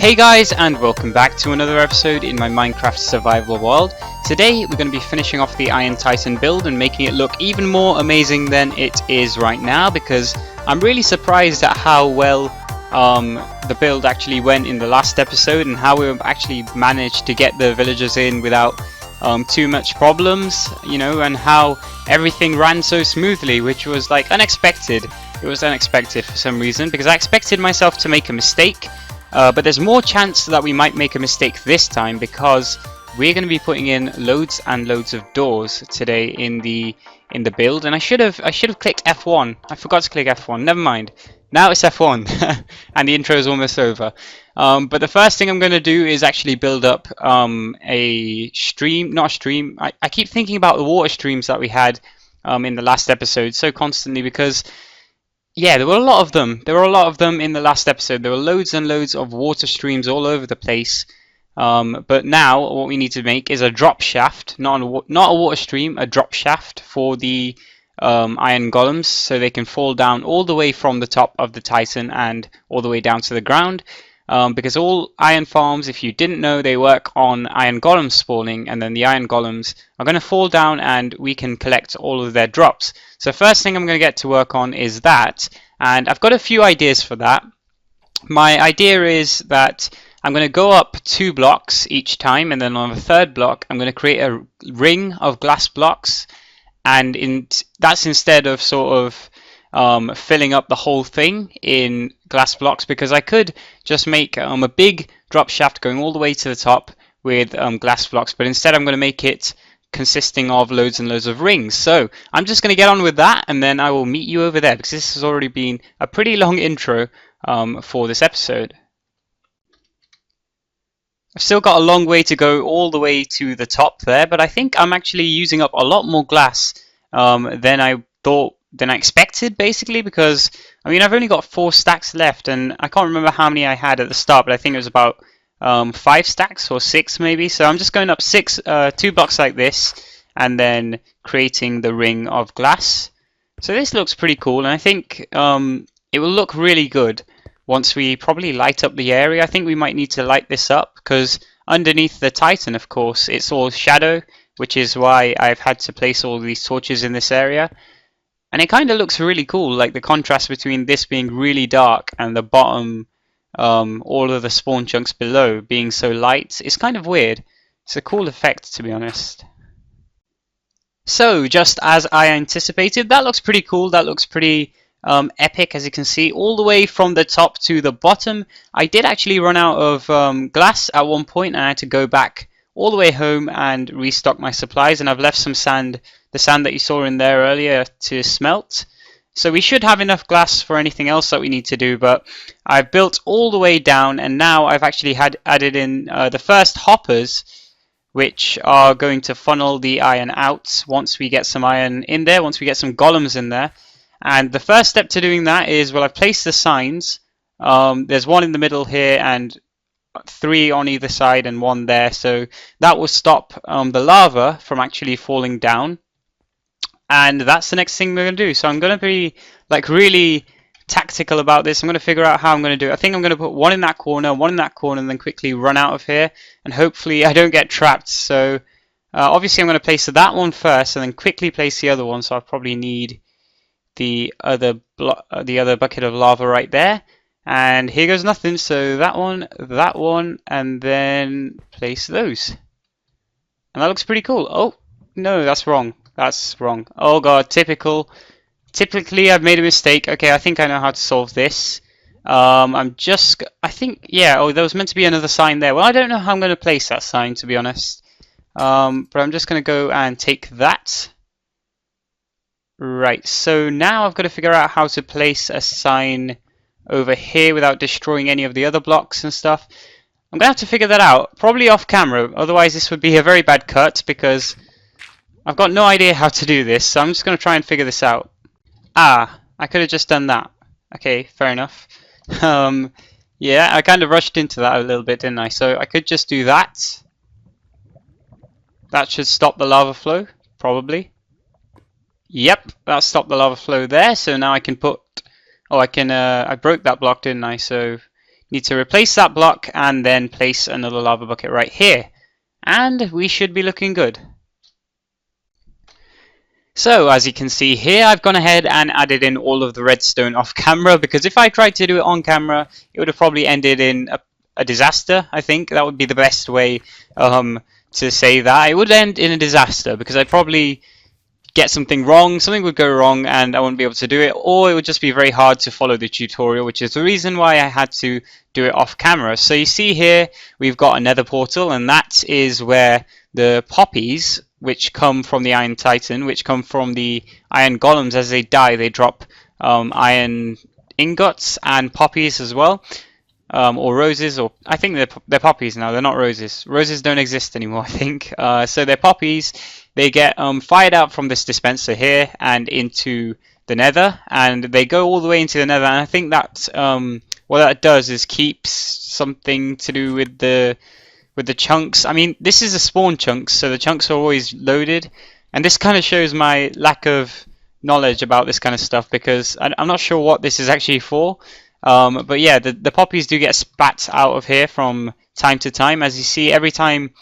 Hey guys, and welcome back to another episode in my Minecraft survival world. Today we're going to be finishing off the Iron Titan build and making it look even more amazing than it is right now, because I'm really surprised at how well the build actually went in the last episode and how we actually managed to get the villagers in without too much problems, you know, and how everything ran so smoothly, which was like unexpected. It was unexpected for some reason, because I expected myself to make a mistake. But there's more chance that we might make a mistake this time, because we're going to be putting in loads and loads of doors today in the build. And I should have clicked F1. I forgot to click F1. Never mind. Now it's F1, and the intro is almost over. But the first thing I'm going to do is actually build up a stream. Not a stream. I keep thinking about the water streams that we had in the last episode so constantly, because yeah, there were a lot of them. There were a lot of them in the last episode. There were loads and loads of water streams all over the place. But now what we need to make is a drop shaft, not a water stream, a drop shaft for the iron golems, so they can fall down all the way from the top of the Titan and all the way down to the ground. Because all iron farms, if you didn't know, they work on iron golems spawning, and then the iron golems are going to fall down and we can collect all of their drops. So first thing I'm going to get to work on is that, and I've got a few ideas for that. My idea is that I'm going to go up 2 blocks each time, and then on the third block I'm going to create a ring of glass blocks, and that's instead of sort of filling up the whole thing in glass blocks, because I could just make a big drop shaft going all the way to the top with glass blocks, but instead I'm going to make it consisting of loads and loads of rings. So I'm just going to get on with that, and then I will meet you over there, because this has already been a pretty long intro for this episode. I've still got a long way to go all the way to the top there, but I think I'm actually using up a lot more glass than I expected, basically, because I mean, I've only got 4 stacks left, and I can't remember how many I had at the start, but I think it was about 5 stacks or 6 maybe. So I'm just going up 2 blocks like this, and then creating the ring of glass. So this looks pretty cool, and I think it will look really good once we probably light up the area. I think we might need to light this up, because underneath the Titan, of course, it's all shadow, which is why I've had to place all these torches in this area. And it kind of looks really cool, like the contrast between this being really dark and the bottom, all of the spawn chunks below being so light. It's kind of weird. It's a cool effect, to be honest. So, just as I anticipated, that looks pretty cool. That looks pretty epic, as you can see, all the way from the top to the bottom. I did actually run out of glass at one point, and I had to go back all the way home and restock my supplies, and I've left some sand, the sand that you saw in there earlier, to smelt. So we should have enough glass for anything else that we need to do, but I've built all the way down, and now I've actually added in the first hoppers, which are going to funnel the iron out once we get some iron in there, once we get some golems in there. And the first step to doing that is, well, I've placed the signs. There's one in the middle here, and 3 on either side, and 1 there, so that will stop the lava from actually falling down. And that's the next thing we're going to do. So I'm going to be like really tactical about this. I'm going to figure out how I'm going to do it. I think I'm going to put 1 in that corner, 1 in that corner, and then quickly run out of here, and hopefully I don't get trapped. So obviously I'm going to place that one first, and then quickly place the other one. So I probably need the other bucket of lava right there. And here goes nothing, so that one, and then place those. And that looks pretty cool. Oh, no, that's wrong. That's wrong. Oh god, typical. Typically, I've made a mistake. Okay, I think I know how to solve this. I think, yeah, oh, there was meant to be another sign there. Well, I don't know how I'm going to place that sign, to be honest. But I'm just going to go and take that. Right, so now I've got to figure out how to place a sign over here without destroying any of the other blocks and stuff. I'm going to have to figure that out, probably off camera, otherwise this would be a very bad cut, because I've got no idea how to do this, so I'm just going to try and figure this out. Ah, I could have just done that. Okay, fair enough. Yeah, I kind of rushed into that a little bit, didn't I? So I could just do that. That should stop the lava flow, probably. Yep, that stopped the lava flow there, so now I can put... Oh, I broke that block, didn't I? So need to replace that block and then place another lava bucket right here. And we should be looking good. So as you can see here, I've gone ahead and added in all of the redstone off camera, because if I tried to do it on camera, it would have probably ended in a disaster. I think that would be the best way to say that. It would end in a disaster because I'd probably get something wrong, something would go wrong and I wouldn't be able to do it, or it would just be very hard to follow the tutorial, which is the reason why I had to do it off camera. So you see here we've got a nether portal, and that is where the poppies, which come from the Iron Titan, which come from the iron golems, as they die they drop iron ingots and poppies as well. Or roses, or I think they're poppies now. They're not roses. Roses don't exist anymore, I think. So they're poppies. They get fired out from this dispenser here and into the nether, and they go all the way into the nether. And I think that what that does is keeps something to do with the chunks. I mean, this is a spawn chunks, so the chunks are always loaded, and this kind of shows my lack of knowledge about this kind of stuff, because I'm not sure what this is actually for. But yeah, the poppies do get spat out of here from time to time. As you see, every time,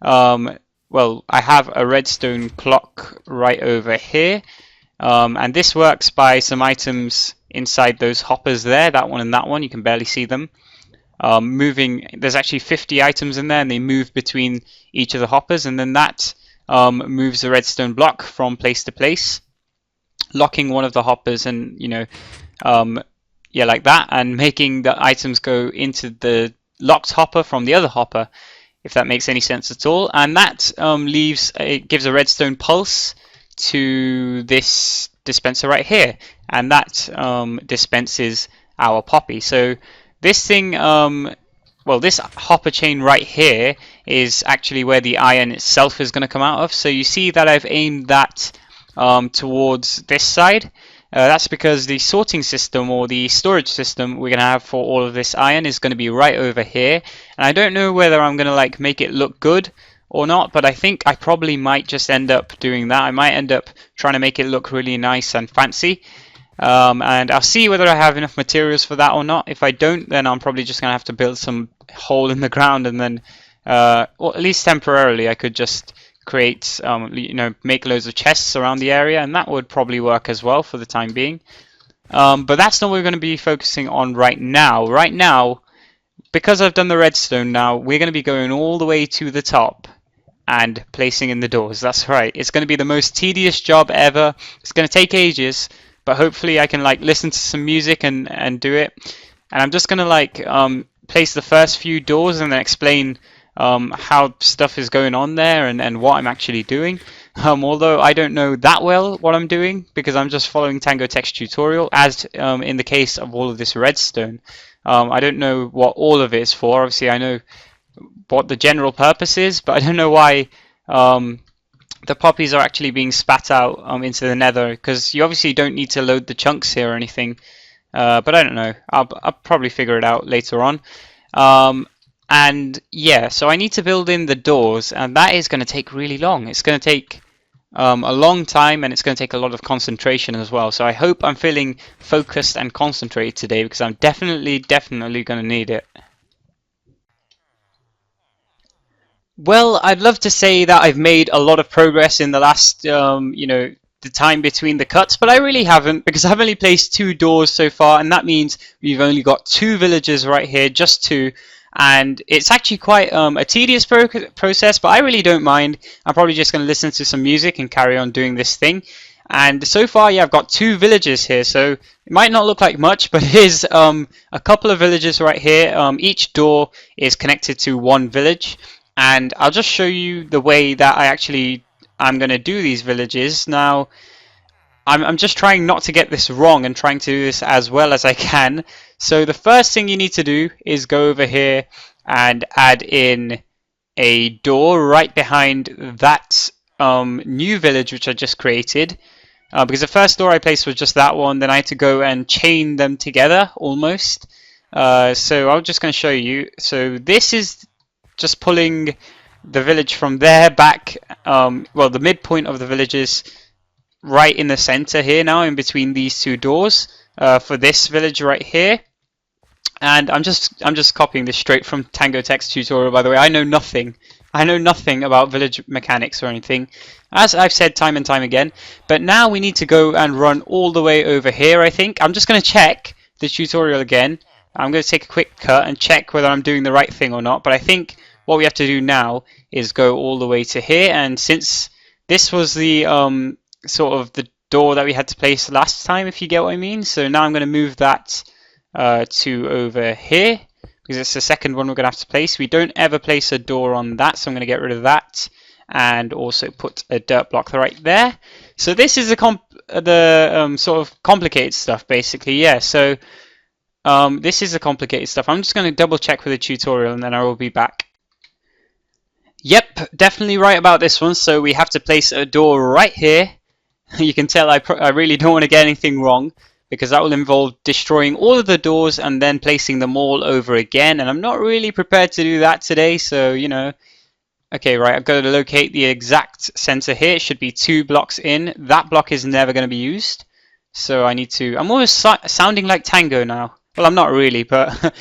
well, I have a redstone clock right over here, and this works by some items inside those hoppers there, that one and that one. You can barely see them. Moving, there's actually 50 items in there, and they move between each of the hoppers, and then that moves the redstone block from place to place, locking one of the hoppers, and yeah, like that, and making the items go into the locked hopper from the other hopper, if that makes any sense at all. And that it gives a redstone pulse to this dispenser right here, and that dispenses our poppy. So this thing, well, this hopper chain right here is actually where the iron itself is going to come out of. So you see that I've aimed that towards this side. That's because the sorting system, or the storage system we're going to have for all of this iron, is going to be right over here. And I don't know whether I'm going to like make it look good or not, but I think I probably might just end up doing that. I might end up trying to make it look really nice and fancy. And I'll see whether I have enough materials for that or not. If I don't, then I'm probably just going to have to build some hole in the ground, and then, or at least temporarily, I could just create, make loads of chests around the area, and that would probably work as well for the time being. But that's not what we're going to be focusing on right now. Right now, because I've done the redstone now, we're going to be going all the way to the top and placing in the doors. That's right. It's going to be the most tedious job ever. It's going to take ages, but hopefully I can like listen to some music and do it. And I'm just going to like place the first few doors and then explain how stuff is going on there and what I'm actually doing. Although I don't know that well what I'm doing, because I'm just following Tango Tech's tutorial, as in the case of all of this redstone. I don't know what all of it is for. Obviously I know what the general purpose is, but I don't know why the poppies are actually being spat out into the nether, because you obviously don't need to load the chunks here or anything. But I don't know. I'll probably figure it out later on. And yeah, so I need to build in the doors, and that is going to take really long. It's going to take a long time, and it's going to take a lot of concentration as well. So I hope I'm feeling focused and concentrated today, because I'm definitely going to need it. Well, I'd love to say that I've made a lot of progress in the last, the time between the cuts, but I really haven't, because I've only placed 2 doors so far, and that means we've only got 2 villages right here, just 2. And it's actually quite a tedious process, but I really don't mind. I'm probably just going to listen to some music and carry on doing this thing. And so far, yeah, I've got 2 villages here, so it might not look like much, but it is a couple of villages right here. Each door is connected to 1 village, and I'll just show you the way that I'm going to do these villages. Now, I'm just trying not to get this wrong and trying to do this as well as I can. So the first thing you need to do is go over here and add in a door right behind that new village which I just created. Because the first door I placed was just that one, then I had to go and chain them together almost. So I'm just going to show you. So this is just pulling the village from there back, well, the midpoint of the village is right in the center here now, in between these 2 doors, for this village right here. And I'm just copying this straight from Tango Tech's tutorial, by the way. I know nothing. I know nothing about village mechanics or anything, as I've said time and time again. But now we need to go and run all the way over here, I think. I'm just going to check the tutorial again. I'm going to take a quick cut and check whether I'm doing the right thing or not. But I think what we have to do now is go all the way to here. And since this was the sort of the door that we had to place last time, if you get what I mean. So now I'm going to move that to over here, because it's the second one we're going to have to place. We don't ever place a door on that, so I'm going to get rid of that and also put a dirt block right there. So this is the sort of complicated stuff, basically. Yeah, so this is the complicated stuff. I'm just going to double check with the tutorial and then I will be back. Yep, definitely right about this one. So we have to place a door right here. You can tell I really don't want to get anything wrong, because that will involve destroying all of the doors and then placing them all over again, and I'm not really prepared to do that today, so you know. Okay, right, I've got to locate the exact center here. It should be 2 blocks in. That block is never going to be used, so I need to... I'm almost sounding like Tango now. Well, I'm not really, but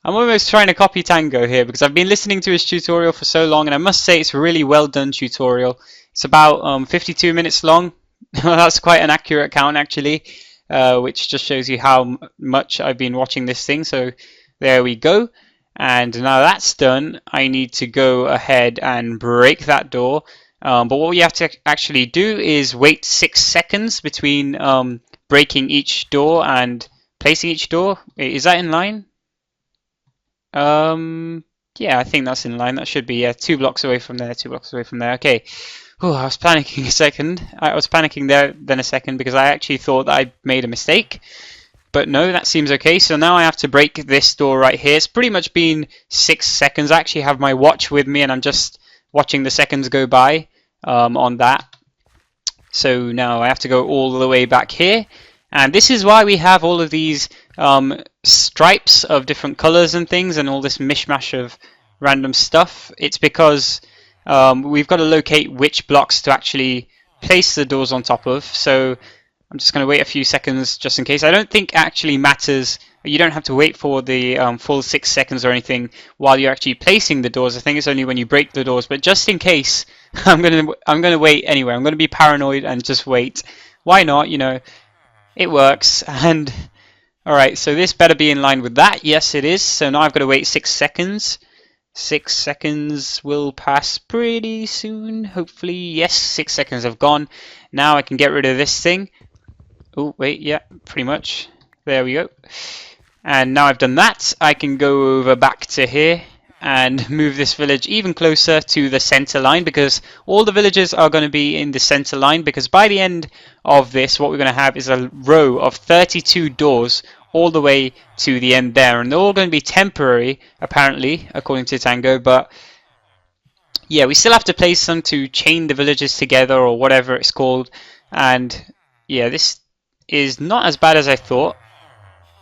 I'm almost trying to copy Tango here, because I've been listening to his tutorial for so long, and I must say it's a really well done tutorial. It's about 52 minutes long. That's quite an accurate count, actually. Which just shows you how much I've been watching this thing. So there we go. And now that's done, I need to go ahead and break that door. But what we have to actually do is wait 6 seconds between breaking each door and placing each door. Is that in line? Yeah, I think that's in line. That should be 2 blocks away from there, 2 blocks away from there. Okay. Oh, I was panicking a second. I was panicking there then a second because I actually thought that I made a mistake. But no, that seems okay. So now I have to break this door right here. It's pretty much been 6 seconds. I actually have my watch with me and I'm just watching the seconds go by on that. So now I have to go all the way back here. And this is why we have all of these stripes of different colors and things and all this mishmash of random stuff. It's because we've got to locate which blocks to actually place the doors on top of. So I'm just going to wait a few seconds just in case. I don't think it actually matters. You don't have to wait for the full 6 seconds or anything while you're actually placing the doors. I think it's only when you break the doors. But just in case, I'm gonna wait anyway. I'm gonna be paranoid and just wait. Why not? You know, it works. And all right, so this better be in line with that. Yes, it is. So now I've got to wait 6 seconds. 6 seconds will pass pretty soon, hopefully. Yes, 6 seconds have gone. Now I can get rid of this thing. Oh, wait, yeah, pretty much. There we go. And now I've done that, I can go over back to here and move this village even closer to the center line, because all the villages are going to be in the center line, because by the end of this, what we're going to have is a row of 32 doors all the way to the end there, and they're all going to be temporary, apparently, according to Tango, but yeah, we still have to place them to chain the villages together, or whatever it's called. And yeah, this is not as bad as I thought.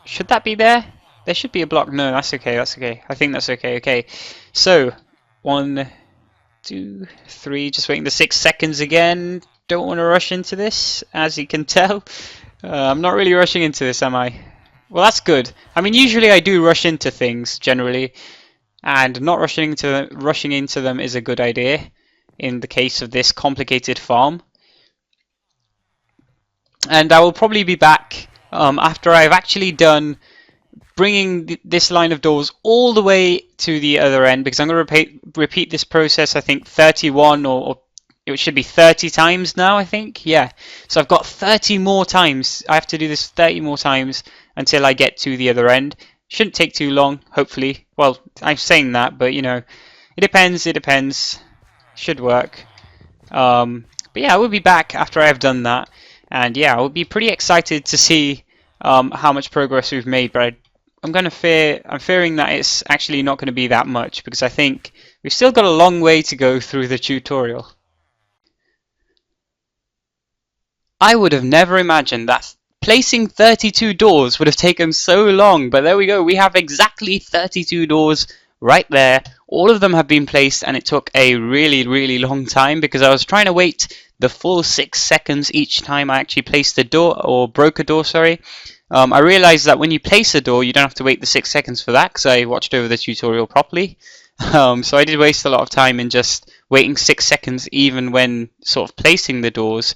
Should that be there? There should be a block. No, that's okay, that's okay. I think that's okay. Okay, so 1, 2, 3, just waiting the 6 seconds again. Don't want to rush into this, as you can tell. I'm not really rushing into this, am I? Well, that's good. I mean, usually I do rush into things, generally, and not rushing into them is a good idea in the case of this complicated farm. And I will probably be back after I've actually done bringing this line of doors all the way to the other end, because I'm going to repeat this process, I think 31 or it should be 30 times now, I think. Yeah, so I've got 30 more times. I have to do this 30 more times until I get to the other end. Shouldn't take too long, hopefully. Well, I'm saying that, but you know, it depends. Should work. But yeah, I will be back after I have done that. And yeah, I will be pretty excited to see how much progress we've made, but I'm fearing that it's actually not going to be that much, because I think we've still got a long way to go through the tutorial. I would have never imagined that placing 32 doors would have taken so long, but there we go. We have exactly 32 doors right there. All of them have been placed, and it took a really long time, because I was trying to wait the full 6 seconds each time I actually placed a door, or broke a door, sorry. I realized that when you place a door, you don't have to wait the 6 seconds for that, because I watched over the tutorial properly. So I did waste a lot of time in just waiting 6 seconds, even when sort of placing the doors.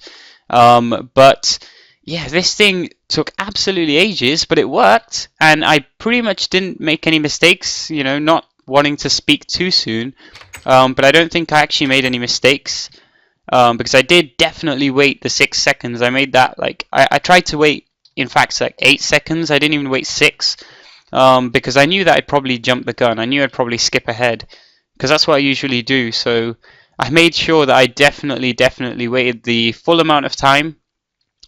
But yeah, this thing took absolutely ages, but it worked, and I pretty much didn't make any mistakes, you know, not wanting to speak too soon. But I don't think I actually made any mistakes, because I did definitely wait the 6 seconds. I made that, like, I tried to wait, in fact, like 8 seconds. I didn't even wait six, because I knew that I'd probably jump the gun. I knew I'd probably skip ahead, because that's what I usually do. So I made sure that I definitely waited the full amount of time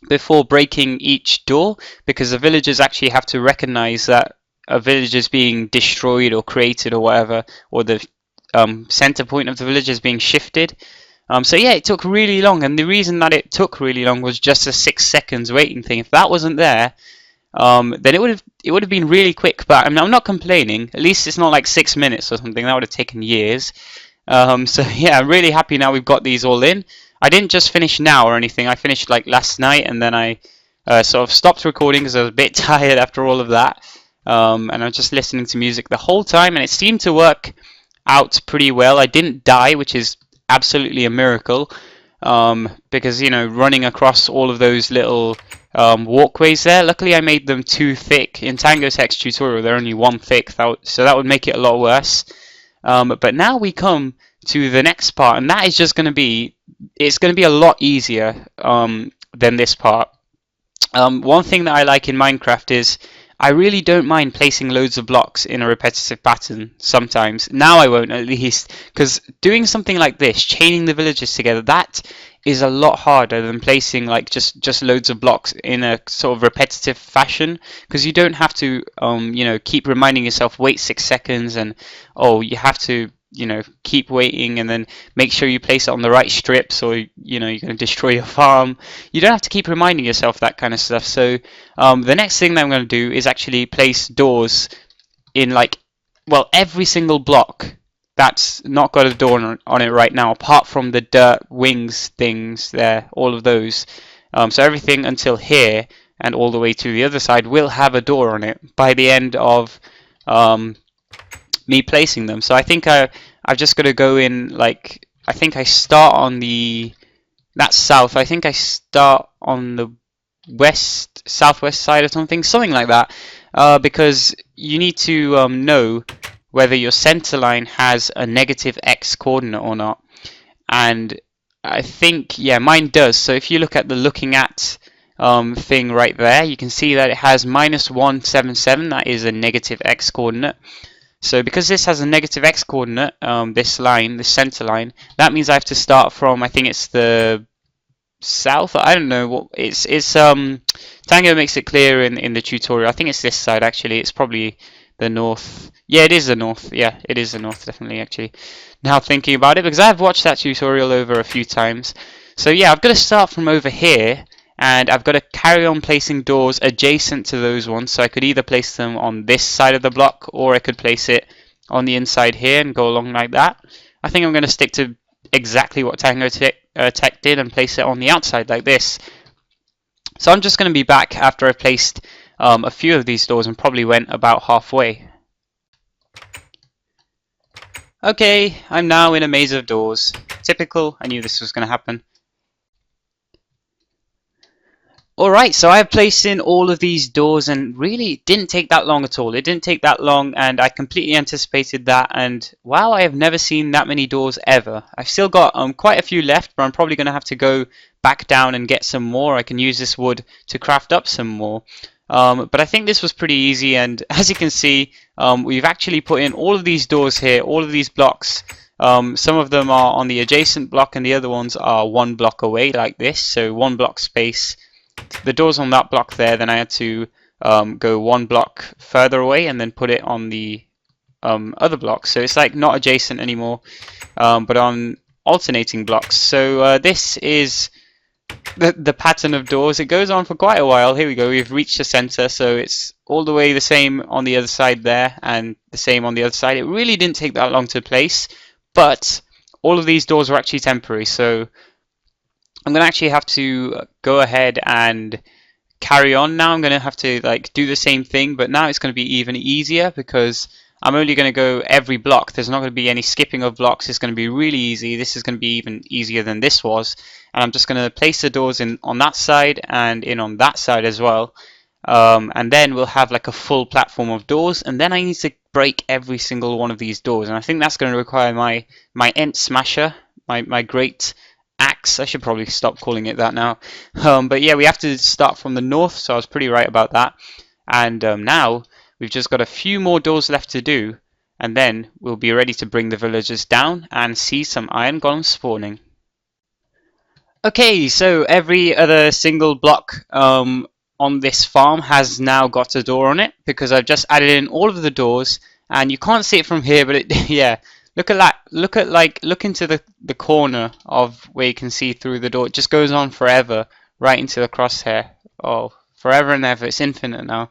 before breaking each door, because the villagers actually have to recognize that a village is being destroyed or created or whatever, or the center point of the village is being shifted. So yeah, it took really long, and the reason that it took really long was just a 6 seconds waiting thing. If that wasn't there, then it would have been really quick. But I'm not complaining. At least it's not like 6 minutes or something. That would have taken years. So yeah, I'm really happy now we've got these all in. I didn't just finish now or anything. I finished like last night, and then I sort of stopped recording because I was a bit tired after all of that. And I was just listening to music the whole time, and it seemed to work out pretty well. I didn't die, which is absolutely a miracle, because, you know, running across all of those little walkways there, luckily I made them too thick. In Tango Tech's tutorial, they're only one thick, so that would make it a lot worse. But now we come to the next part, and that is just going to be, it's going to be a lot easier than this part. One thing that I like in Minecraft is I really don't mind placing loads of blocks in a repetitive pattern sometimes. Now I won't, at least, because doing something like this, chaining the villages together, that is a lot harder than placing like just loads of blocks in a sort of repetitive fashion, because you don't have to you know, keep reminding yourself wait 6 seconds, and oh, you have to, you know, keep waiting, and then make sure you place it on the right strips, or, you know, you're going to destroy your farm. You don't have to keep reminding yourself that kind of stuff. So the next thing that I'm going to do is actually place doors in, like, well, every single block that's not got a door on it right now, apart from the dirt wings things there, all of those. So everything until here and all the way to the other side will have a door on it by the end of me placing them. So I think I've just got to go in, like, I think I start on that's south. I think I start on the southwest side or something like that, because you need to know whether your center line has a negative x coordinate or not. And I think, yeah, mine does. So if you look at the looking at thing right there, you can see that it has -177. That is a negative x coordinate. So because this has a negative x coordinate, this line, this center line, that means I have to start from, I think it's the south. I don't know what it's. Tango makes it clear in the tutorial. I think it's this side actually. It's probably the north. Yeah, it is the north. Yeah, it is the north, definitely, actually. Now thinking about it, because I've watched that tutorial over a few times. So yeah, I've got to start from over here, and I've got to carry on placing doors adjacent to those ones. So I could either place them on this side of the block, or I could place it on the inside here and go along like that. I think I'm going to stick to exactly what Tango Tech did and place it on the outside like this. So I'm just going to be back after I've placed a few of these doors, and probably went about halfway. Okay, I'm now in a maze of doors. Typical, I knew this was going to happen. Alright, so I have placed in all of these doors, and really it didn't take that long at all. It didn't take that long, and I completely anticipated that, and wow, I have never seen that many doors ever. I've still got quite a few left, but I'm probably going to have to go back down and get some more. I can use this wood to craft up some more. But I think this was pretty easy, and as you can see, we've actually put in all of these doors here, all of these blocks. Some of them are on the adjacent block, and the other ones are one block away like this, so one block space. The door's on that block there, then I had to go one block further away and then put it on the other block. So it's like not adjacent anymore, but on alternating blocks. So this is the pattern of doors. It goes on for quite a while. Here we go, we've reached the center, so it's all the way the same on the other side there and the same on the other side. It really didn't take that long to place, but all of these doors were actually temporary, so I'm going to actually have to go ahead and carry on now. I'm going to have to like do the same thing, but now it's going to be even easier because I'm only going to go every block. There's not going to be any skipping of blocks. It's going to be really easy. This is going to be even easier than this was. And I'm just going to place the doors in on that side and in on that side as well. And then we'll have like a full platform of doors, and then I need to break every single one of these doors, and I think that's going to require my Ent Smasher, my great axe. I should probably stop calling it that now. But yeah, we have to start from the north, so I was pretty right about that. And now we've just got a few more doors left to do, and then we'll be ready to bring the villagers down and see some iron golems spawning. Okay, so every other single block on this farm has now got a door on it because I've just added in all of the doors, and you can't see it from here, but it yeah, look at that. Look into the corner of where you can see through the door. It just goes on forever right into the crosshair. Oh, forever and ever. It's infinite now.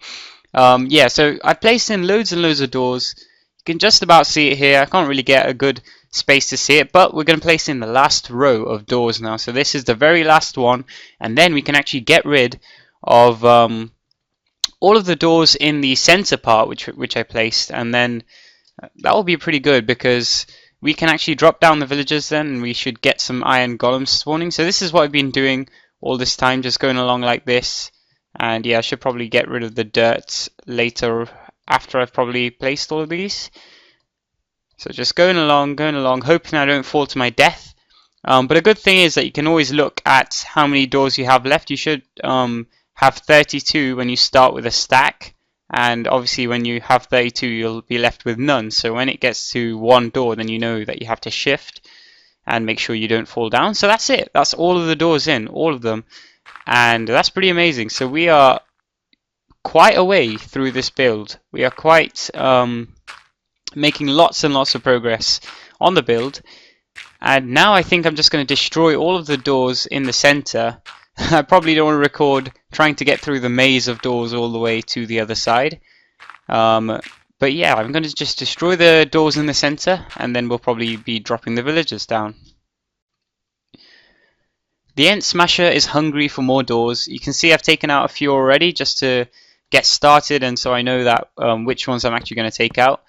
Yeah, so I placed in loads and loads of doors. You can just about see it here. I can't really get a good space to see it, but we're going to place in the last row of doors now. So this is the very last one, and then we can actually get rid of all of the doors in the center part which I placed, and then that will be pretty good because we can actually drop down the villagers then, and we should get some iron golems spawning. So this is what I've been doing all this time, just going along like this. And yeah, I should probably get rid of the dirt later after I've probably placed all of these. So just going along, hoping I don't fall to my death. But a good thing is that you can always look at how many doors you have left. You should have 32 when you start with a stack, and obviously when you have 32 you'll be left with none. So when it gets to one door, then you know that you have to shift and make sure you don't fall down. So that's it. That's all of the doors in, all of them. And that's pretty amazing. So we are quite a way through this build. We are quite making lots and lots of progress on the build. And now I think I'm just going to destroy all of the doors in the center. I probably don't want to record trying to get through the maze of doors all the way to the other side. But yeah, I'm going to just destroy the doors in the center, and then we'll probably be dropping the villagers down. The Ent Smasher is hungry for more doors. You can see I've taken out a few already just to get started, and so I know that which ones I'm actually going to take out.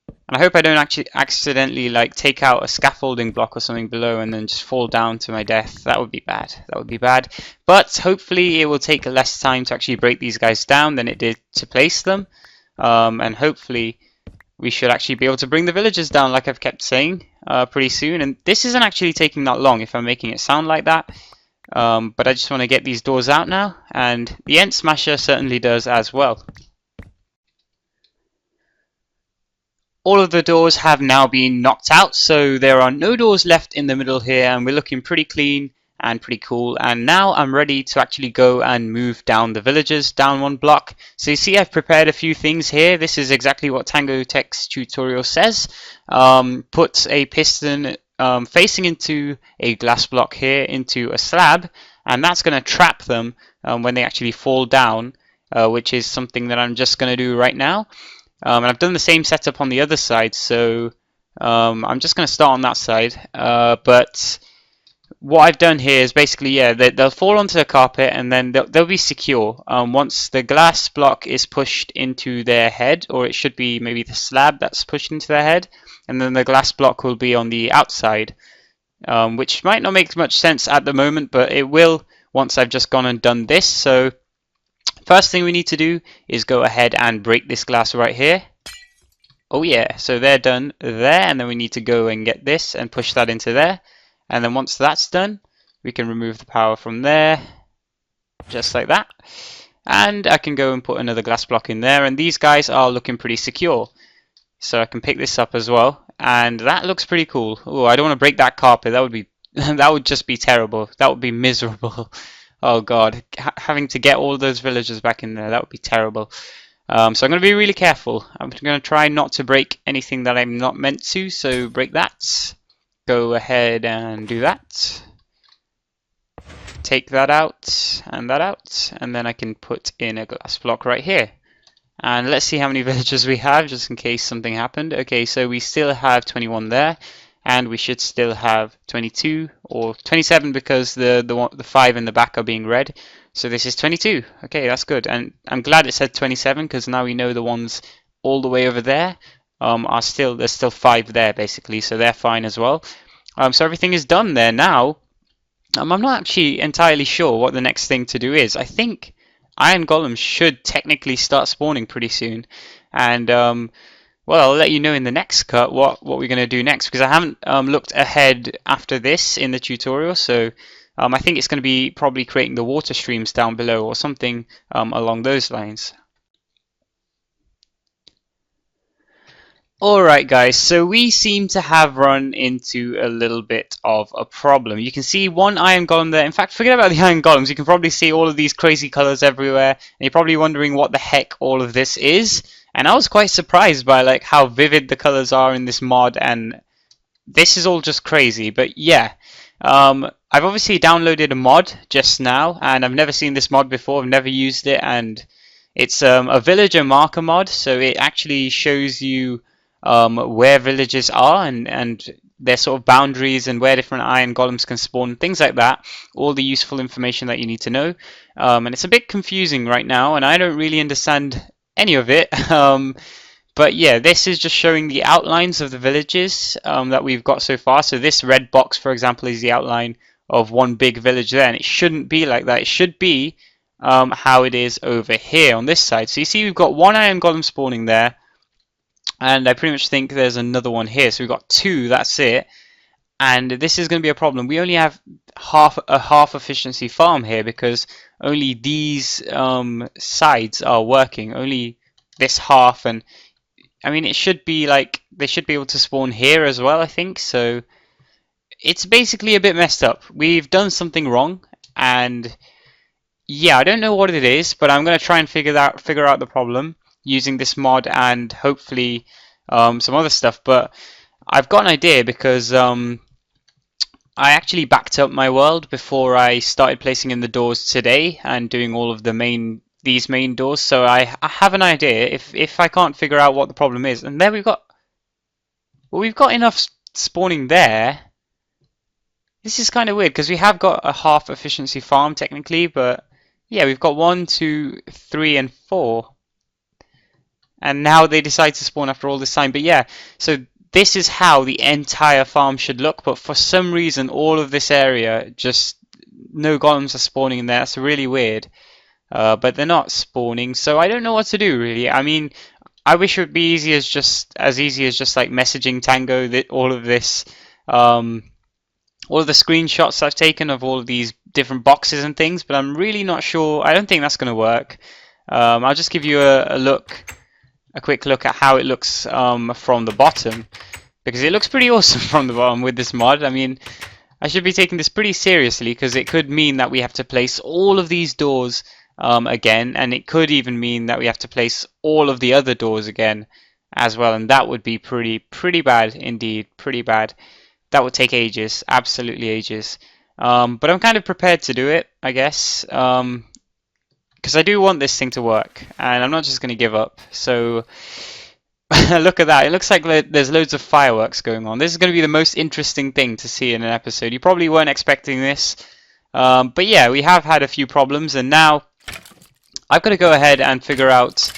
And I hope I don't actually accidentally like take out a scaffolding block or something below and then just fall down to my death. That would be bad. That would be bad. But hopefully it will take less time to actually break these guys down than it did to place them. And hopefully we should actually be able to bring the villagers down, like I've kept saying, pretty soon. And this isn't actually taking that long if I'm making it sound like that. But I just want to get these doors out now, and the Ent Smasher certainly does as well. All of the doors have now been knocked out, so there are no doors left in the middle here, and we're looking pretty clean and pretty cool. And now I'm ready to actually go and move down the villagers down one block. So you see I've prepared a few things here. This is exactly what Tango Tech's tutorial says. Put a piston facing into a glass block here into a slab, and that's going to trap them when they actually fall down, which is something that I'm just going to do right now. And I've done the same setup on the other side, so I'm just going to start on that side. But what I've done here is basically, yeah, they'll fall onto the carpet, and then they'll be secure once the glass block is pushed into their head, or it should be maybe the slab that's pushed into their head, and then the glass block will be on the outside, which might not make much sense at the moment, but it will once I've just gone and done this. So first thing we need to do is go ahead and break this glass right here. Oh yeah, so they're done there, and then we need to go and get this and push that into there. And then once that's done, we can remove the power from there, just like that. And I can go and put another glass block in there, and these guys are looking pretty secure. So I can pick this up as well, and that looks pretty cool. Oh, I don't want to break that carpet. That would be that would just be terrible. That would be miserable. Oh god, having to get all those villagers back in there, that would be terrible. So I'm going to be really careful. I'm going to try not to break anything that I'm not meant to, so break that. Go ahead and do that. Take that out, and then I can put in a glass block right here. And let's see how many villagers we have, just in case something happened. Okay, so we still have 21 there, and we should still have 22 or 27 because the 5 in the back are being red. So this is 22. Okay, that's good. And I'm glad it said 27 because now we know the ones all the way over there are still, there's still 5 there basically, so they're fine as well. So everything is done there now. I'm not actually entirely sure what the next thing to do is. I think iron golems should technically start spawning pretty soon. And well, I'll let you know in the next cut what we're going to do next, because I haven't looked ahead after this in the tutorial. So I think it's going to be probably creating the water streams down below or something along those lines. Alright guys, so we seem to have run into a little bit of a problem. You can see one iron golem there. In fact, forget about the iron golems. You can probably see all of these crazy colors everywhere. And you're probably wondering what the heck all of this is. And I was quite surprised by like how vivid the colors are in this mod, and this is all just crazy. But yeah, I've obviously downloaded a mod just now, and I've never seen this mod before. I've never used it, and it's a villager marker mod, so it actually shows you where villages are and their sort of boundaries and where different iron golems can spawn, things like that. All the useful information that you need to know. And it's a bit confusing right now, and I don't really understand any of it. But yeah, this is just showing the outlines of the villages that we've got so far. So this red box, for example, is the outline of one big village there, and it shouldn't be like that. It should be how it is over here on this side. So you see we've got one iron golem spawning there, and I pretty much think there's another one here. So we've got 2, that's it. And this is going to be a problem. We only have half efficiency farm here because only these sides are working. Only this half, and I mean it should be like they should be able to spawn here as well, I think. So it's basically a bit messed up. We've done something wrong, and yeah, I don't know what it is, but I'm going to try and figure out the problem using this mod and hopefully some other stuff. But I've got an idea because I actually backed up my world before I started placing in the doors today and doing all of these main doors. So I have an idea if I can't figure out what the problem is. And there we've got enough spawning there. This is kind of weird because we have got a half efficiency farm technically, but yeah, we've got 1, 2, 3, and 4. And now they decide to spawn after all this time. But yeah, so this is how the entire farm should look. But for some reason, all of this area, just no golems are spawning in there. That's really weird. But they're not spawning, so I don't know what to do really. I mean, I wish it would be easy as easy as just like messaging Tango that all of this, all of the screenshots I've taken of all of these different boxes and things. But I'm really not sure. I don't think that's going to work. I'll just give you a quick look at how it looks from the bottom, because it looks pretty awesome from the bottom with this mod. I mean, I should be taking this pretty seriously because it could mean that we have to place all of these doors again, and it could even mean that we have to place all of the other doors again as well, and that would be pretty bad indeed, pretty bad. That would take ages, absolutely ages. But I'm kind of prepared to do it, I guess. Because I do want this thing to work, and I'm not just going to give up. So look at that. It looks like there's loads of fireworks going on. This is going to be the most interesting thing to see in an episode. You probably weren't expecting this. But yeah, we have had a few problems, and now I've got to go ahead and figure out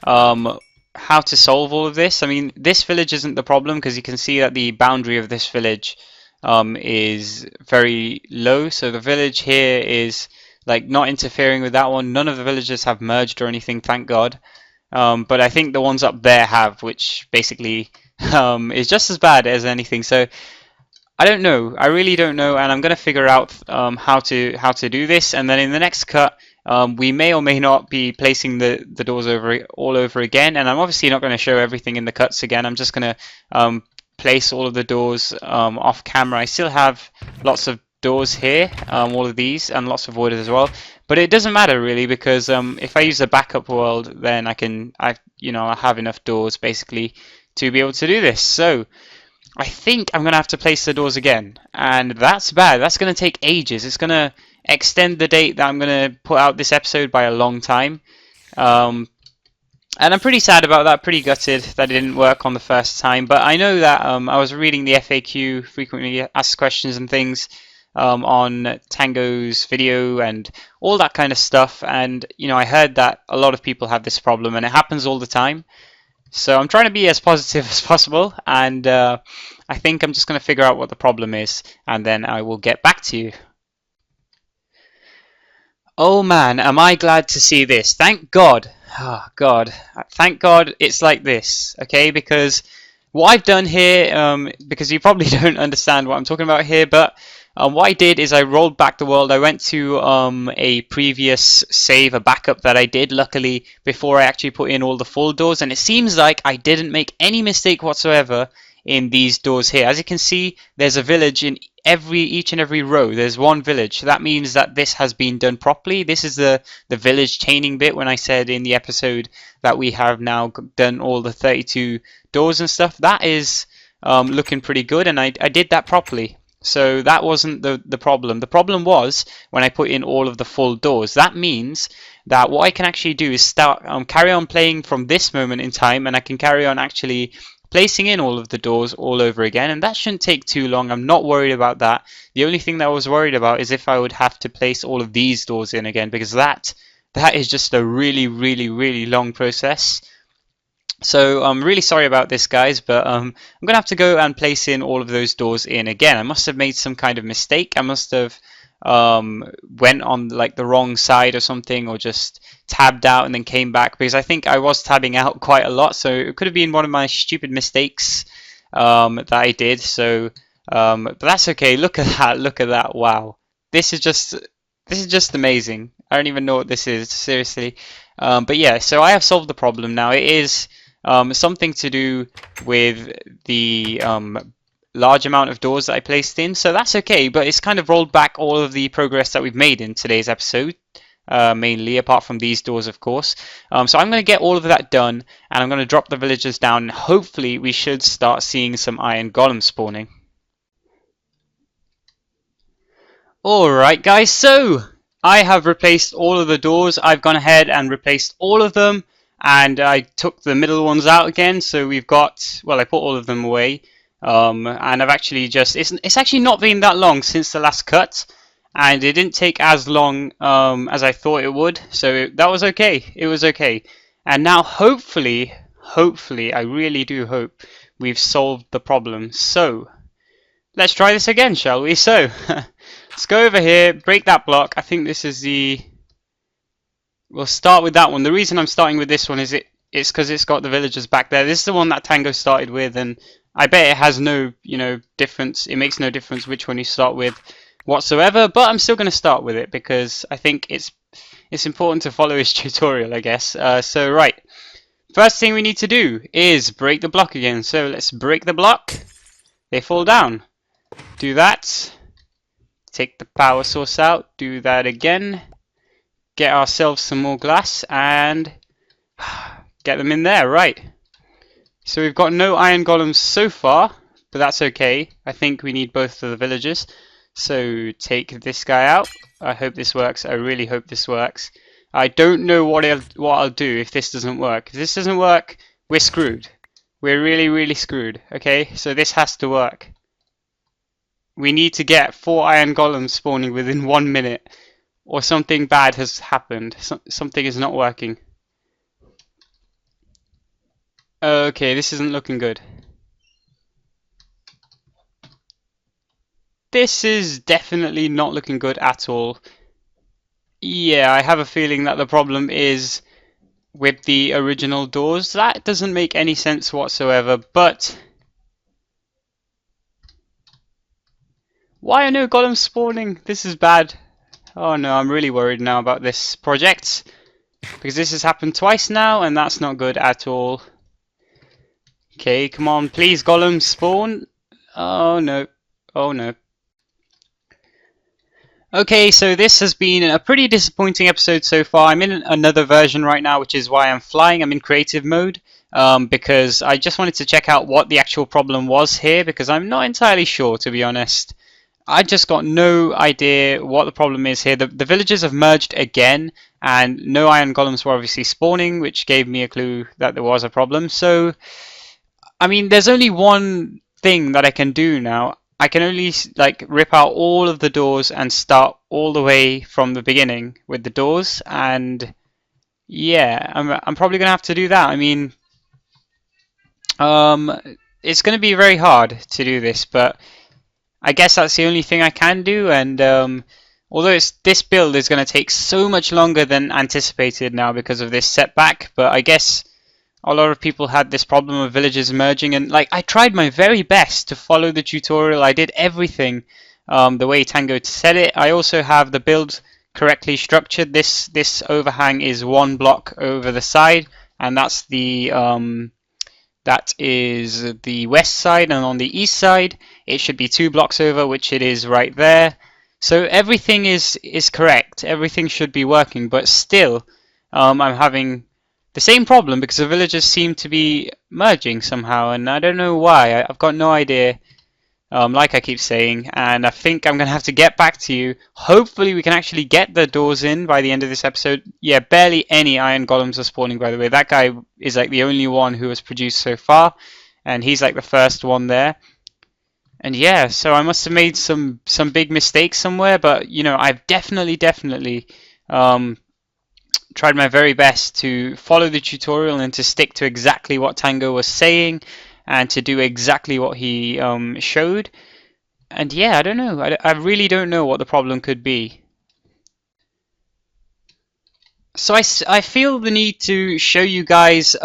how to solve all of this. I mean, this village isn't the problem because you can see that the boundary of this village is very low. So the village here is like not interfering with that one. None of the villages have merged or anything, thank God. But I think the ones up there have, which basically is just as bad as anything. So I don't know. I really don't know, and I'm going to figure out how to do this. And then in the next cut, we may or may not be placing the doors all over again. And I'm obviously not going to show everything in the cuts again. I'm just going to place all of the doors off camera. I still have lots of doors here, all of these, and lots of wood as well, but it doesn't matter really because if I use a backup world, then I have enough doors basically to be able to do this. So I think I'm gonna have to place the doors again, and that's bad. That's gonna take ages. It's gonna extend the date that I'm gonna put out this episode by a long time, and I'm pretty sad about that, pretty gutted that it didn't work on the first time. But I know that I was reading the FAQ, frequently asked questions and things, on Tango's video and all that kind of stuff. And I heard that a lot of people have this problem, and it happens all the time. So I'm trying to be as positive as possible, and I think I'm just going to figure out what the problem is, and then I will get back to you. Oh man, am I glad to see this. Thank God. Oh God. Thank God it's like this, okay? Because what I've done here, because you probably don't understand what I'm talking about here, but what I did is I rolled back the world. I went to a previous save, a backup that I did, luckily, before I actually put in all the full doors, and it seems like I didn't make any mistake whatsoever in these doors here. As you can see, there's a village in each and every row. There's one village. So that means that this has been done properly. This is the village chaining bit when I said in the episode that we have now done all the 32 doors and stuff. That is looking pretty good, and I did that properly. So that wasn't the problem. The problem was when I put in all of the full doors. That means that what I can actually do is start carry on playing from this moment in time, and I can carry on actually placing in all of the doors all over again, and that shouldn't take too long. I'm not worried about that. The only thing that I was worried about is if I would have to place all of these doors in again, because that is just a really long process. So I'm really sorry about this, guys, but I'm gonna have to go and place in all of those doors in again. I must have made some kind of mistake. I must have went on like the wrong side or something, or just tabbed out and then came back, because I think I was tabbing out quite a lot. So it could have been one of my stupid mistakes that I did. So but that's okay. Look at that, look at that. Wow, this is just amazing. I don't even know what this is, seriously. But yeah, so I have solved the problem now. It is something to do with the large amount of doors that I placed in, so that's okay, but it's kind of rolled back all of the progress that we've made in today's episode, mainly, apart from these doors, of course. So I'm going to get all of that done, and I'm going to drop the villagers down, and hopefully we should start seeing some iron golems spawning. Alright guys, so I have replaced all of the doors. I've gone ahead and replaced all of them, and I took the middle ones out again, so we've got, well, I put all of them away, and I've actually just, it's actually not been that long since the last cut, and it didn't take as long as I thought it would, so that was okay. It was okay. And now hopefully, I really do hope we've solved the problem. So let's try this again, shall we? So let's go over here, break that block. I think this is we'll start with that one. The reason I'm starting with this one is it's because it's got the villagers back there. This is the one that Tango started with, and I bet it has no, difference. It makes no difference which one you start with whatsoever, but I'm still going to start with it because I think it's important to follow his tutorial, I guess. So right, first thing we need to do is break the block again. So let's break the block. They fall down. Do that. Take the power source out. Do that again. Get ourselves some more glass and get them in there. Right. So we've got no iron golems so far, but that's okay. I think we need both of the villagers. So take this guy out. I hope this works. I really hope this works. I don't know what I'll do if this doesn't work. If this doesn't work, we're screwed. We're really screwed. Okay, so this has to work. We need to get 4 iron golems spawning within 1 minute, or something bad has happened. Something is not working. Okay, this isn't looking good. This is definitely not looking good at all. Yeah, I have a feeling that the problem is with the original doors. That doesn't make any sense whatsoever, but why are no golems spawning? This is bad. Oh no, I'm really worried now about this project, because this has happened twice now, and that's not good at all. Okay, come on, please, golems, spawn. Oh no, oh no. Okay, so this has been a pretty disappointing episode so far. I'm in another version right now, which is why I'm flying. I'm in creative mode, because I just wanted to check out what the actual problem was here, because I'm not entirely sure, to be honest. I just got no idea what the problem is here. The villagers have merged again, and no iron golems were obviously spawning, which gave me a clue that there was a problem. So, I mean, there's only one thing that I can do now. I can only like rip out all of the doors and start all the way from the beginning with the doors. And yeah, I'm probably gonna have to do that. I mean, um, it's gonna be very hard to do this, but I guess that's the only thing I can do. And although this build is gonna take so much longer than anticipated now because of this setback, but I guess a lot of people had this problem of villages merging, and like I tried my very best to follow the tutorial. I did everything the way Tango said it. I also have the build correctly structured. This overhang is one block over the side, and that is the west side, and on the east side it should be two blocks over, which it is right there. So everything is correct. Everything should be working, but still I'm having the same problem because the villagers seem to be merging somehow, and I don't know why. I've got no idea, like I keep saying, and I think I'm going to have to get back to you. Hopefully we can actually get the doors in by the end of this episode. Yeah, barely any iron golems are spawning, by the way. That guy is like the only one who has produced so far, and he's like the first one there. And yeah, so I must have made some big mistakes somewhere, but you know, I've definitely tried my very best to follow the tutorial and to stick to exactly what Tango was saying and to do exactly what he showed. And yeah, I don't know. I really don't know what the problem could be. So I feel the need to show you guys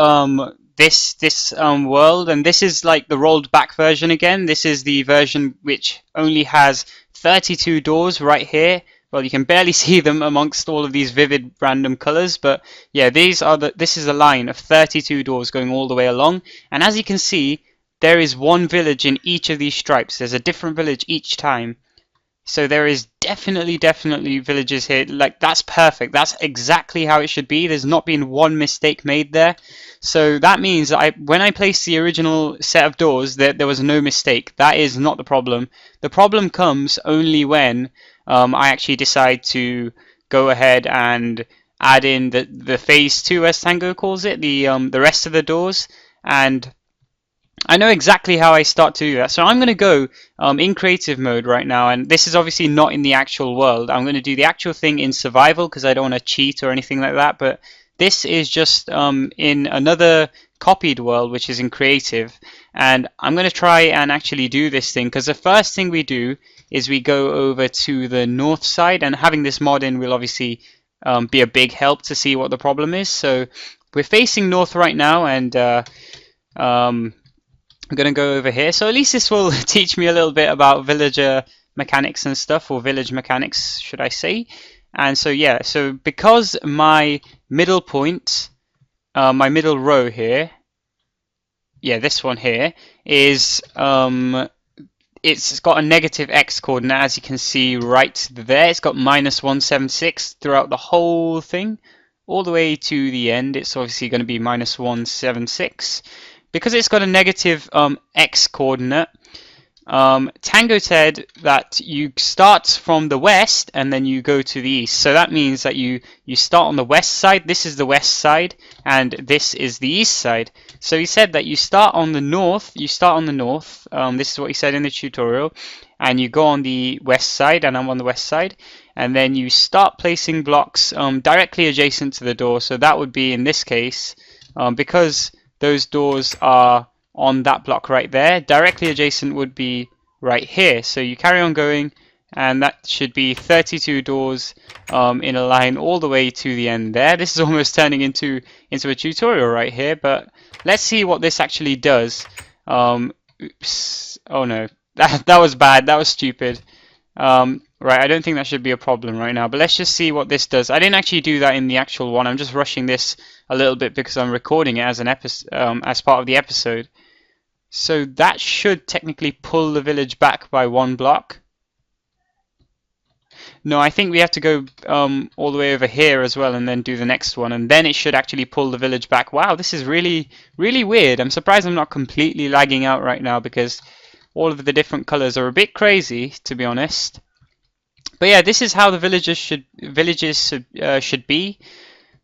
this world, and this is like the rolled back version again. This is the version which only has 32 doors right here. Well, you can barely see them amongst all of these vivid random colors, but yeah, this is a line of 32 doors going all the way along, and as you can see, there is one village in each of these stripes. There's a different village each time. So there is definitely villages here. Like, that's perfect. That's exactly how it should be. There's not been one mistake made there. So that means that when I placed the original set of doors, there was no mistake. That is not the problem. The problem comes only when I actually decide to go ahead and add in the phase 2, as Tango calls it, the rest of the doors. And I know exactly how I start to do that. So I'm going to go in creative mode right now, and this is obviously not in the actual world. I'm going to do the actual thing in survival because I don't want to cheat or anything like that, but this is just in another copied world, which is in creative, and I'm going to try and actually do this thing, because the first thing we do is we go over to the north side, and having this mod in will obviously be a big help to see what the problem is. So we're facing north right now, and I'm going to go over here. So at least this will teach me a little bit about villager mechanics and stuff, or village mechanics, should I say. And so yeah, so because my middle point, my middle row here, yeah, this one here, is it's got a negative x coordinate, as you can see right there. It's got -176 throughout the whole thing, all the way to the end. It's obviously going to be -176. Because it's got a negative x coordinate, Tango said that you start from the west and then you go to the east. So that means that you start on the west side. This is the west side, and this is the east side. So he said that you start on the north. This is what he said in the tutorial, and you go on the west side, and I'm on the west side, and then you start placing blocks directly adjacent to the door. So that would be, in this case, because those doors are on that block right there, directly adjacent would be right here. So you carry on going, and that should be 32 doors in a line all the way to the end there. This is almost turning into a tutorial right here, but let's see what this actually does. Oops. Oh no, that was bad. That was stupid. Right, I don't think that should be a problem right now, but let's just see what this does. I didn't actually do that in the actual one. I'm just rushing this a little bit because I'm recording it as an as part of the episode. So that should technically pull the village back by one block. No, I think we have to go all the way over here as well, and then do the next one, and then it should actually pull the village back. Wow, this is really weird. I'm surprised I'm not completely lagging out right now, because all of the different colors are a bit crazy, to be honest. But yeah, this is how the villages should be.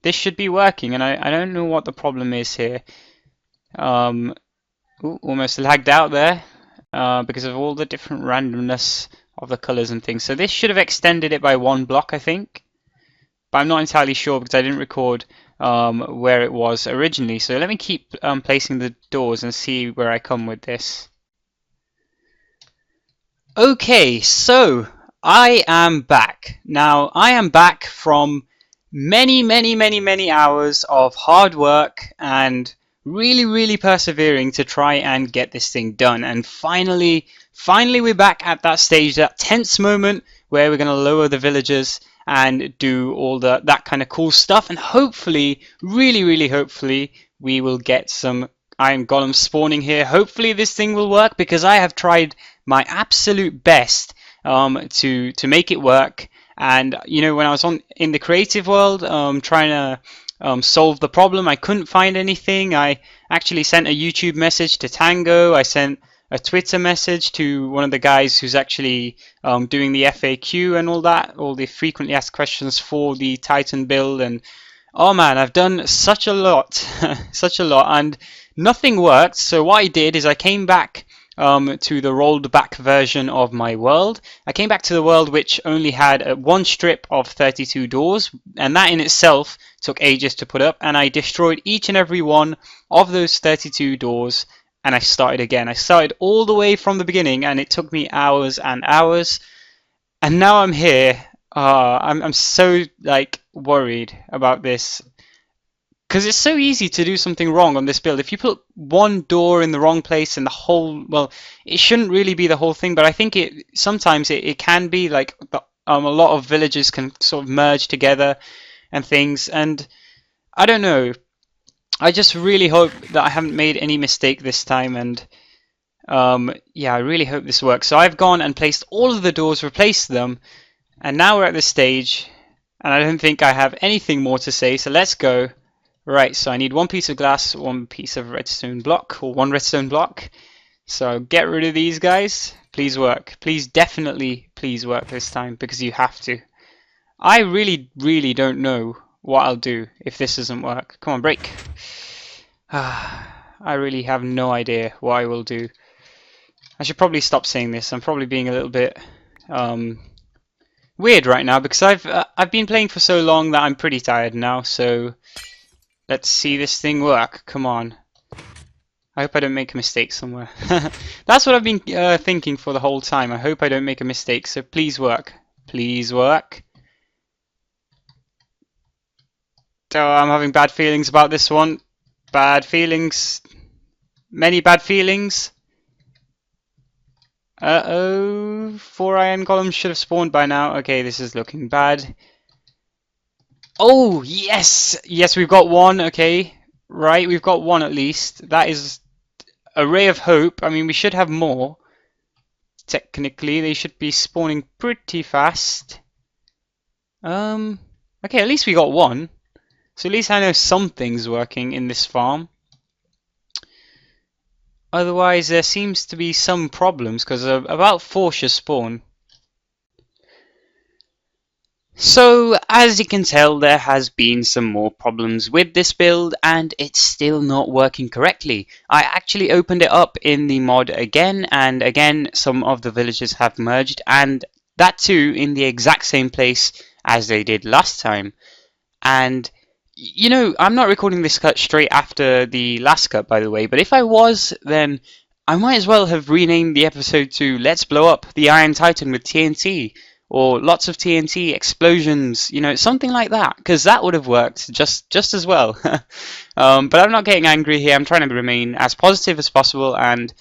This should be working, and I don't know what the problem is here. Ooh, almost lagged out there. because of all the different randomness of the colors and things. So this should have extended it by 1 block, I think. But I'm not entirely sure because I didn't record where it was originally. So let me keep placing the doors and see where I come with this. Okay, so I am back. Now, I am back from many hours of hard work and really persevering to try and get this thing done. And finally we're back at that stage, that tense moment where we're going to lower the villagers and do all that kind of cool stuff. And hopefully, really hopefully, we will get some iron golems spawning here. Hopefully this thing will work because I have tried my absolute best to make it work. And you know, when I was in the creative world trying to solve the problem, I couldn't find anything. I actually sent a YouTube message to Tango. I sent a Twitter message to one of the guys who's actually doing the FAQ and all that, all the frequently asked questions for the Titan build. And oh man, I've done such a lot, such a lot, and nothing worked. So what I did is I came back to the rolled back version of my world. I came back to the world which only had one strip of 32 doors, and that in itself took ages to put up, and I destroyed each and every one of those 32 doors, and I started again. I started all the way from the beginning, and it took me hours and hours, and now I'm here. I'm so like worried about this. Because it's so easy to do something wrong on this build. If you put one door in the wrong place and the whole, well, it shouldn't really be the whole thing, but I think sometimes it can be like a lot of villages can sort of merge together and things. And I don't know. I just really hope that I haven't made any mistake this time. And yeah, I really hope this works. So I've gone and placed all of the doors, replaced them, and now we're at this stage. And I don't think I have anything more to say. So let's go. Right, so I need one piece of glass, one piece of redstone block, or one redstone block. So get rid of these guys. Please work. Please, definitely, please work this time, because you have to. I really don't know what I'll do if this doesn't work. Come on, break. I really have no idea what I will do. I should probably stop saying this. I'm probably being a little bit weird right now, because I've been playing for so long that I'm pretty tired now, so let's see this thing work. Come on. I hope I don't make a mistake somewhere. That's what I've been thinking for the whole time. I hope I don't make a mistake. So please work. Please work. Oh, I'm having bad feelings about this one. Bad feelings. Many bad feelings. Uh-oh. 4 iron golems should have spawned by now. Okay, this is looking bad. Oh, yes! Yes, we've got one, okay. Right, we've got one at least. That is a ray of hope. I mean, we should have more. Technically, they should be spawning pretty fast. Okay, at least we got one. So at least I know something's working in this farm. Otherwise, there seems to be some problems, because about 4 should spawn. So, as you can tell, there has been some more problems with this build, and it's still not working correctly. I actually opened it up in the mod again, and again, some of the villages have merged, and that too in the exact same place as they did last time. And, you know, I'm not recording this cut straight after the last cut, by the way, but if I was, then I might as well have renamed the episode to Let's Blow Up the Iron Titan with TNT. Or lots of TNT, explosions, you know, something like that, because that would have worked just as well. But I'm not getting angry here. I'm trying to remain as positive as possible, and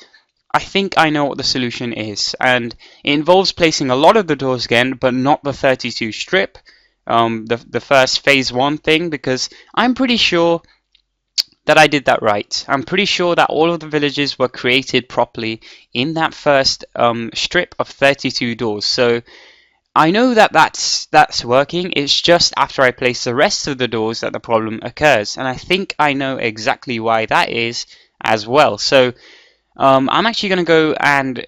I think I know what the solution is. And it involves placing a lot of the doors again, but not the 32 strip, the first phase 1 thing, because I'm pretty sure that I did that right. I'm pretty sure that all of the villages were created properly in that first strip of 32 doors. So I know that that's working. It's just after I place the rest of the doors that the problem occurs, and I think I know exactly why that is as well. So I'm actually going to go and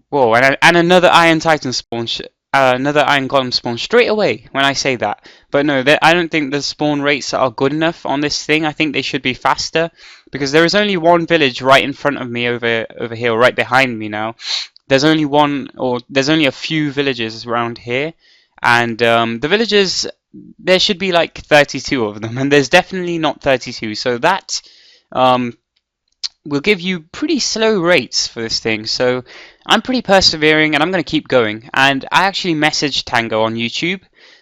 whoa, and another Iron Titan spawn. another iron golem spawn straight away when I say that. But no, I don't think the spawn rates are good enough on this thing. I think they should be faster, because there is only one village right in front of me over here, or right behind me now. There's only one, or there's only a few villages around here, and the villages, there should be like 32 of them, and there's definitely not 32. So that um, will give you pretty slow rates for this thing. So I'm pretty persevering, and I'm going to keep going. And I actually messaged Tango on YouTube.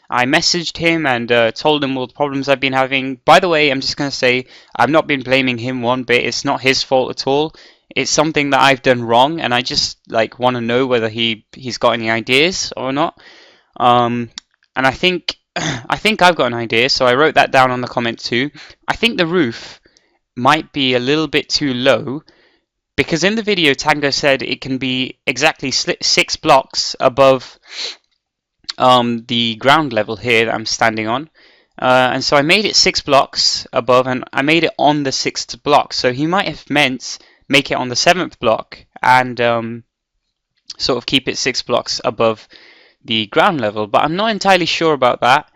I messaged him and told him all the problems I've been having. By the way, I'm just going to say I've not been blaming him one bit. It's not his fault at all. It's something that I've done wrong, and I just like want to know whether he's got any ideas or not. And I think I've got an idea, so I wrote that down on the comment too. I think the roof might be a little bit too low, because in the video Tango said it can be exactly 6 blocks above the ground level here that I'm standing on. And so I made it 6 blocks above, and I made it on the 6th block. So he might have meant make it on the 7th block and sort of keep it 6 blocks above the ground level. But I'm not entirely sure about that.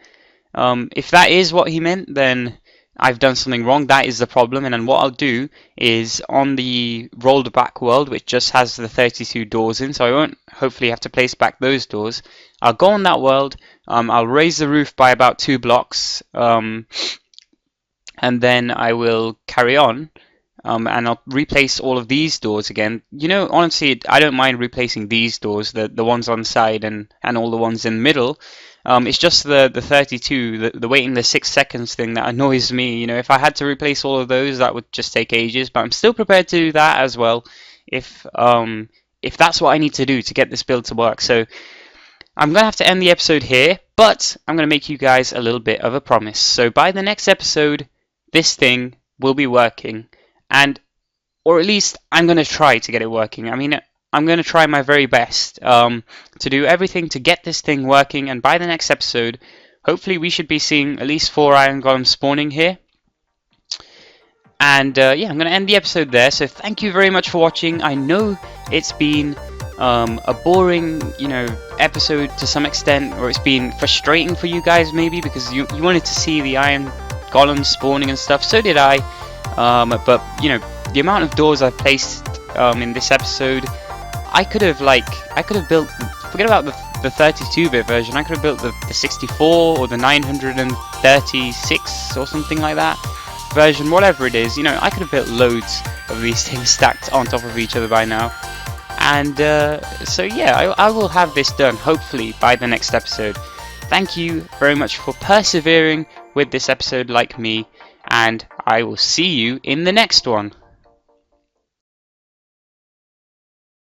If that is what he meant, then I've done something wrong. That is the problem. And then what I'll do is on the rolled back world, which just has the 32 doors in, so I won't hopefully have to place back those doors. I'll go on that world, I'll raise the roof by about 2 blocks, and then I will carry on, and I'll replace all of these doors again. You know, honestly, I don't mind replacing these doors, the ones on the side and all the ones in the middle. It's just the 32, the waiting the 6 seconds thing that annoys me. You know, if I had to replace all of those, that would just take ages. But I'm still prepared to do that as well, if that's what I need to do to get this build to work. So I'm going to have to end the episode here, but I'm going to make you guys a little bit of a promise. So by the next episode, this thing will be working, or at least I'm going to try to get it working. I mean, I'm going to try my very best to do everything to get this thing working, and by the next episode, hopefully we should be seeing at least 4 iron golems spawning here. And yeah, I'm going to end the episode there, so thank you very much for watching. I know it's been a boring, episode to some extent, or it's been frustrating for you guys maybe, because you wanted to see the iron golems spawning and stuff. So did I, but the amount of doors I've placed in this episode, I could have built, forget about the 32-bit version, I could have built the 64 or the 936 or something like that version, whatever it is. I could have built loads of these things stacked on top of each other by now. And so yeah, I will have this done hopefully by the next episode. Thank you very much for persevering with this episode like me, and I will see you in the next one.